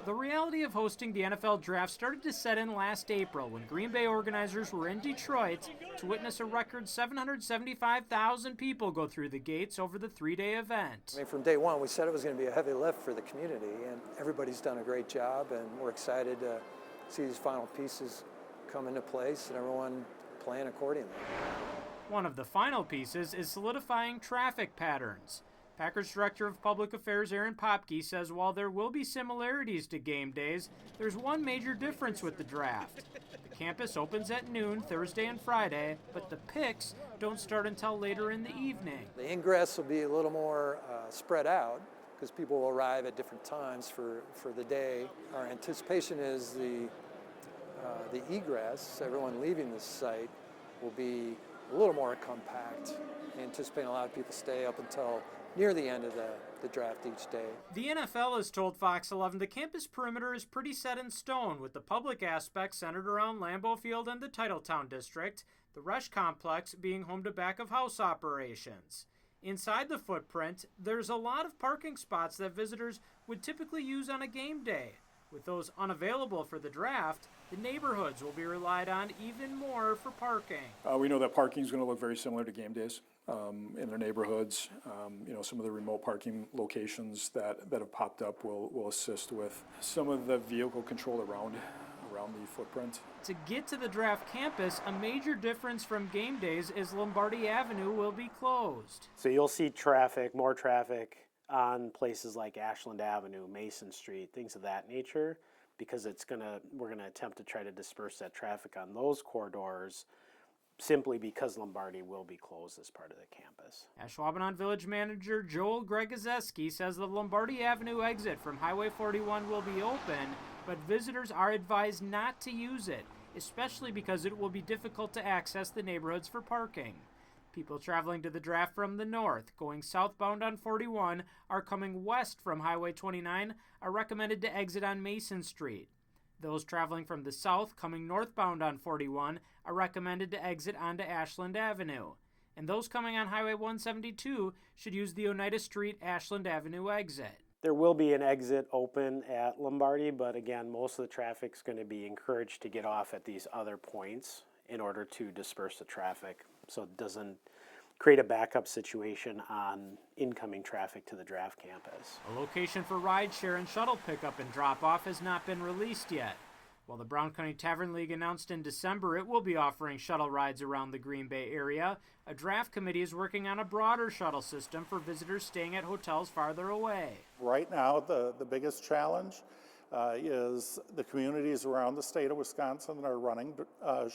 The reality of hosting the NFL Draft started to set in last April when Green Bay organizers were in Detroit to witness a record 775,000 people go through the gates over the three-day event. I mean, from day one, we said it was going to be a heavy lift for the community, and everybody's done a great job, and we're excited to see these final pieces come into place and everyone playing accordingly. One of the final pieces is solidifying traffic patterns. Packers Director of Public Affairs Aaron Popke says while there will be similarities to game days, there's one major difference with the draft. The campus opens at noon Thursday and Friday, but the picks don't start until later in the evening. The ingress will be a little more spread out because people will arrive at different times for the day. Our anticipation is the egress, everyone leaving this site, will be a little more compact. Anticipating a lot of people stay up until near the end of the draft each day. The NFL has told Fox 11 the campus perimeter is pretty set in stone, with the public aspects centered around Lambeau Field and the Titletown District, the Resch Complex being home to back-of-house operations. Inside the footprint, there's a lot of parking spots that visitors would typically use on a game day. With those unavailable for the draft, the neighborhoods will be relied on even more for parking. We know that parking is going to look very similar to game days in their neighborhoods. Some of the remote parking locations that have popped up will assist with some of the vehicle control around the footprint. To get to the draft campus, a major difference from game days is Lombardi Avenue will be closed. So you'll see more traffic on places like Ashland Avenue, Mason Street, things of that nature, because we're gonna attempt to try to disperse that traffic on those corridors simply because Lombardi will be closed as part of the campus. Ashwaubenon Village Manager Joel Gregozeski says the Lombardi Avenue exit from Highway 41 will be open, but visitors are advised not to use it, especially because it will be difficult to access the neighborhoods for parking. People traveling to the draft from the north, going southbound on 41, or coming west from Highway 29 are recommended to exit on Mason Street. Those traveling from the south, coming northbound on 41, are recommended to exit onto Ashland Avenue. And those coming on Highway 172 should use the Oneida Street Ashland Avenue exit. There will be an exit open at Lombardi, but again, most of the traffic's going to be encouraged to get off at these other points in order to disperse the traffic, so it doesn't create a backup situation on incoming traffic to the draft campus. A location for rideshare and shuttle pickup and drop-off has not been released yet. While the Brown County Tavern League announced in December it will be offering shuttle rides around the Green Bay area, a draft committee is working on a broader shuttle system for visitors staying at hotels farther away. Right now, the biggest challenge is the communities around the state of Wisconsin that are running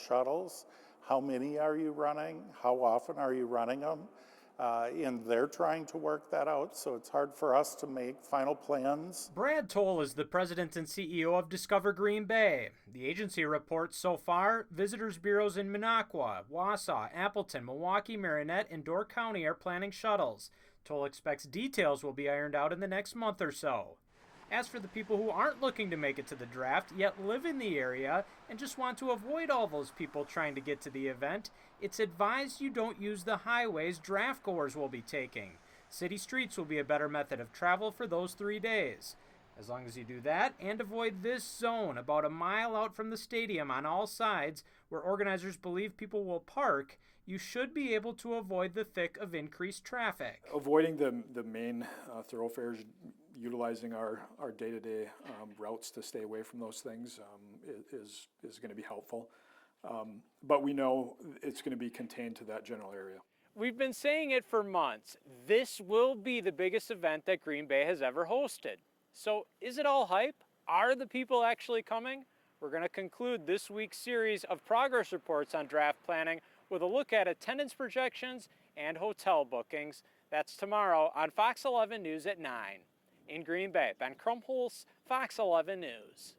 shuttles. How many are you running? How often are you running them? And they're trying to work that out, so it's hard for us to make final plans. Brad Toll is the president and CEO of Discover Green Bay. The agency reports so far, visitors bureaus in Minocqua, Wausau, Appleton, Milwaukee, Marinette, and Door County are planning shuttles. Toll expects details will be ironed out in the next month or so. As for the people who aren't looking to make it to the draft, yet live in the area and just want to avoid all those people trying to get to the event, it's advised you don't use the highways draft goers will be taking. City streets will be a better method of travel for those 3 days. As long as you do that and avoid this zone about a mile out from the stadium on all sides where organizers believe people will park, you should be able to avoid the thick of increased traffic. Avoiding the main thoroughfares, utilizing our day-to-day routes to stay away from those things is going to be helpful. But we know it's going to be contained to that general area. We've been saying it for months. This will be the biggest event that Green Bay has ever hosted. So is it all hype? Are the people actually coming? We're going to conclude this week's series of progress reports on draft planning with a look at attendance projections and hotel bookings. That's tomorrow on Fox 11 News at 9. In Green Bay, Ben Krumholz, Fox 11 News.